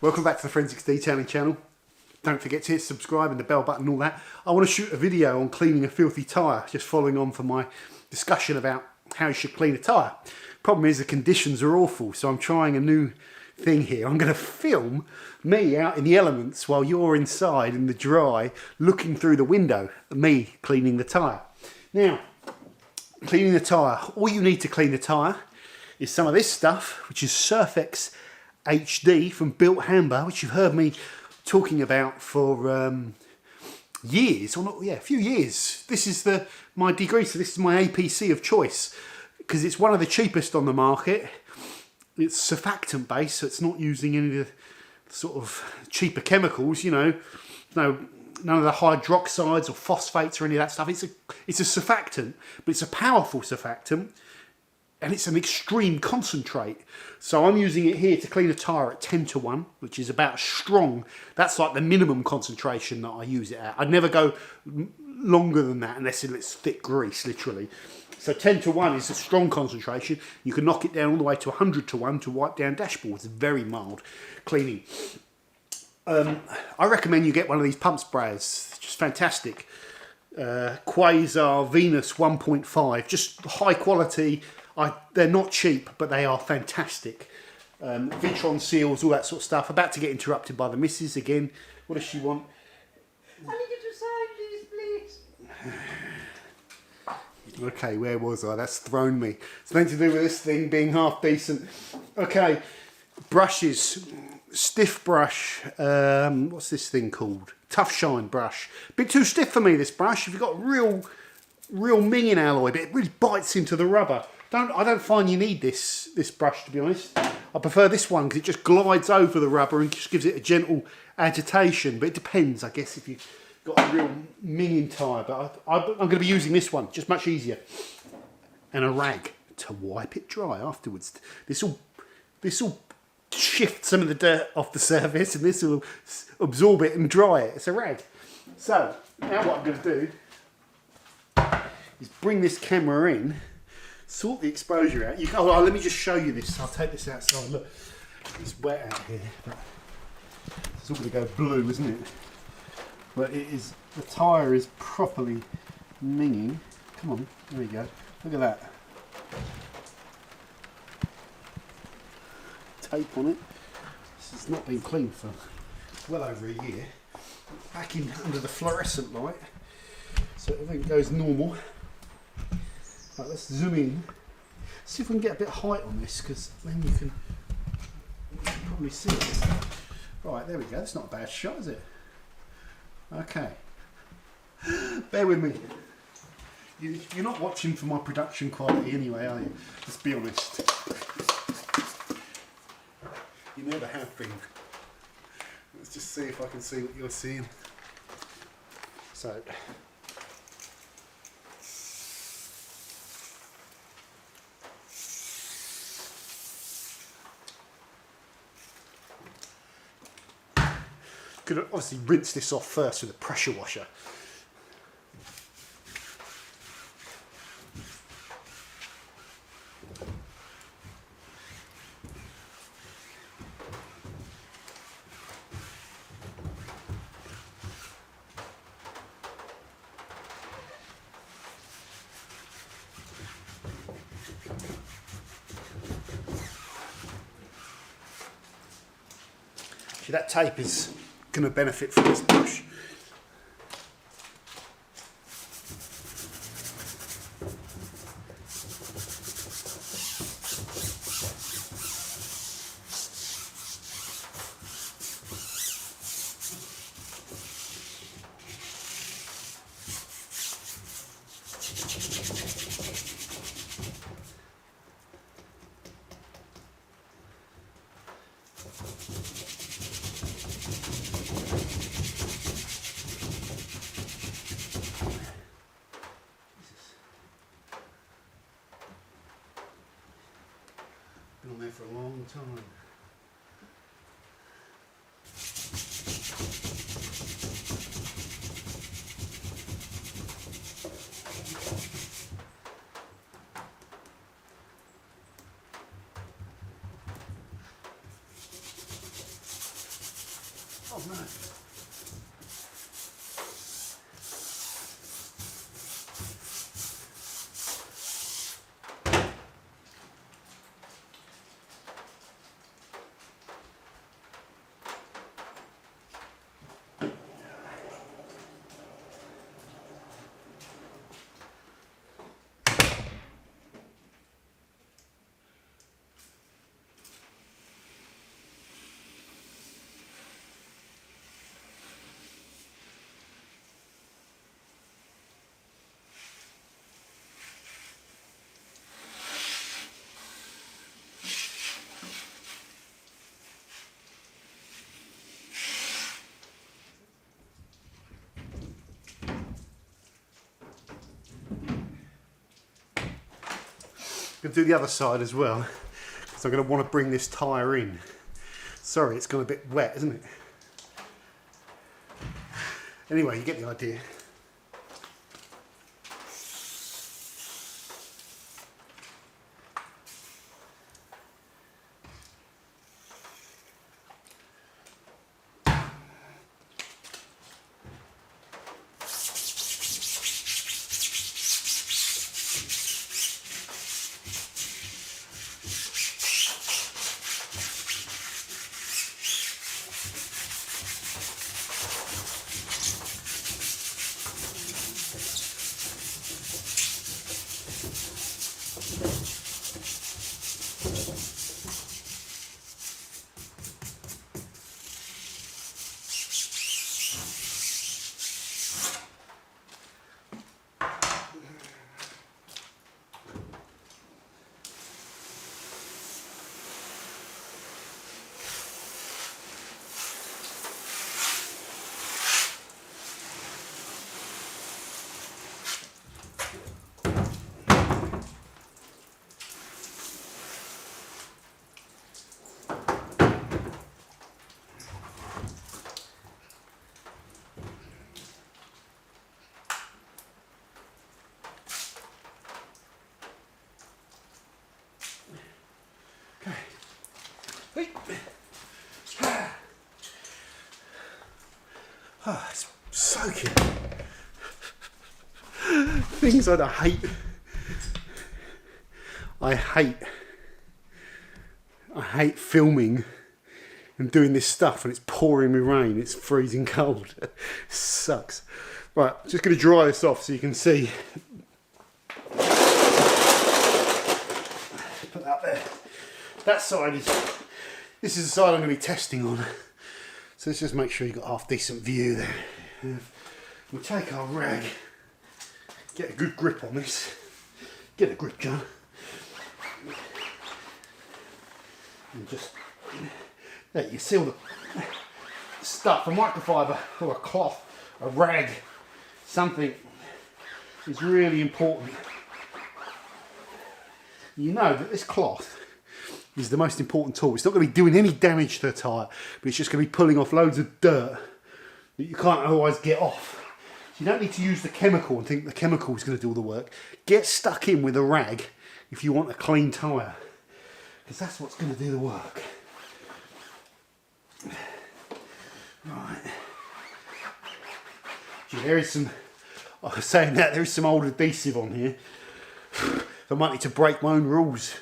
Welcome back to the Forensics Detailing channel. Don't forget to hit subscribe and the bell button and all that. I want to shoot a video on cleaning a filthy tyre, just following on from my discussion about how you should clean a tyre. Problem is the conditions are awful, so I'm trying a new thing here. I'm going to film me out in the elements while you're inside in the dry looking through the window, me cleaning the tyre. Now, cleaning the tyre, all you need to clean the tyre is some of this stuff, which is Surfex HD from Bilt Hamber, which you've heard me talking about for years, or not, yeah, a few years. This is my degreaser, this is my APC of choice, because it's one of the cheapest on the market. It's surfactant based, so it's not using any of the sort of cheaper chemicals, you know, none of the hydroxides or phosphates or any of that stuff. It's a surfactant, but it's a powerful surfactant, and it's an extreme concentrate. So I'm using it here to clean a tyre at 10:1, which is about strong. That's like the minimum concentration that I use it at. I'd never go longer than that unless it's thick grease, literally. So 10:1 is a strong concentration. You can knock it down all the way to 100:1 to wipe down dashboards. Very mild cleaning. I recommend you get one of these pump sprayers. It's just fantastic. Quasar Venus 1.5, just high quality. They're not cheap, but they are fantastic. Vitron seals, all that sort of stuff. About to get interrupted by the missus again. What does she want? I need you to sign, please. Okay, where was I? That's thrown me. It's meant to do with this thing being half decent. Okay, brushes. Stiff brush. What's this thing called? Tough Shine brush. Bit too stiff for me, this brush. If you've got real minging alloy, but it really bites into the rubber. I don't find you need this brush, to be honest. I prefer this one because it just glides over the rubber and just gives it a gentle agitation. But it depends, I guess, if you've got a real minging tyre. But I'm going to be using this one, just much easier. And a rag to wipe it dry afterwards. This will shift some of the dirt off the surface, and this will absorb it and dry it. It's a rag. So now what I'm going to do is bring this camera in. Sort the exposure out. Let me just show you this. I'll take this outside. Look, it's wet out here. But it's all going to go blue, isn't it? But it is. The tyre is properly minging. Come on, there we go. Look at that. Tape on it. This has not been cleaned for well over a year. Back in under the fluorescent light, so everything goes normal. Right, let's zoom in. See if we can get a bit of height on this, because then you can probably see it. Right, there we go. That's not a bad shot, is it? Okay. Bear with me. You're not watching for my production quality anyway, are you? Let's be honest. You never have been. Let's just see if I can see what you're seeing. So. Could obviously rinse this off first with a pressure washer. See, that tape is going to benefit from this brush. Been on there for a long time. no. I'm going to do the other side as well, because I'm going to want to bring this tyre in. Sorry, it's gone a bit wet, isn't it? Anyway, you get the idea. Oh, it's soaking. Things I hate. I hate filming and doing this stuff and it's pouring me rain. It's freezing cold. It sucks. Right, just going to dry this off so you can see. Put that there. That side is. This is the side I'm going to be testing on. So let's just make sure you've got a half decent view there. We'll take our rag, get a good grip on this. Get a grip, John. And just, there you see all the stuff, a microfiber or a cloth, a rag, something is really important. You know that this cloth is the most important tool. It's not going to be doing any damage to the tyre, but it's just going to be pulling off loads of dirt that you can't otherwise get off. So you don't need to use the chemical and think the chemical is going to do all the work. Get stuck in with a rag if you want a clean tyre, because that's what's going to do the work. Right. Gee, there is some, I was saying that, there is some old adhesive on here. I might need to break my own rules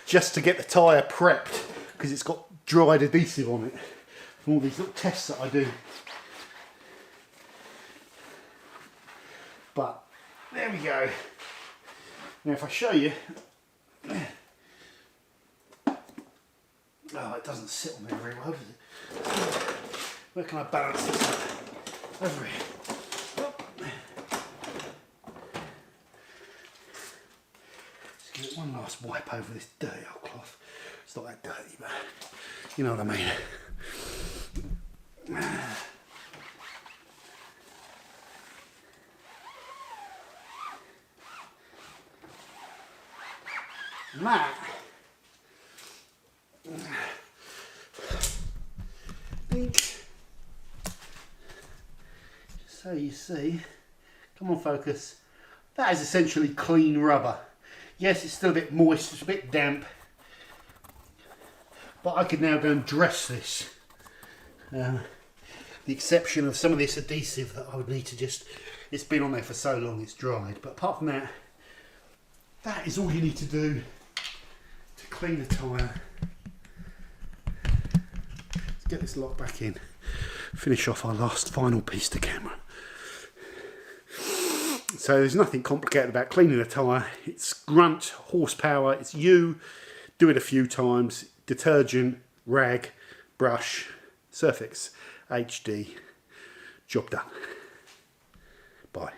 just to get the tyre prepped, because it's got dried adhesive on it from all these little tests that I do. But there we go. Now if I show you, oh, it doesn't sit on there very well, does it? Where can I balance this up? Over here. Give it one last wipe over this dirty old cloth. It's not that dirty, but you know what I mean. And that, I think, just so you see, come on focus, that is essentially clean rubber. Yes, it's still a bit moist, it's a bit damp, but I could now go and dress this. the exception of some of this adhesive that I would need to just, it's been on there for so long it's dried. But apart from that, that is all you need to do to clean the tyre. Let's get this lock back in, finish off our last final piece to camera. So there's nothing complicated about cleaning a tyre. It's grunt, horsepower, it's you, do it a few times, detergent, rag, brush, Surfex HD, job done. Bye.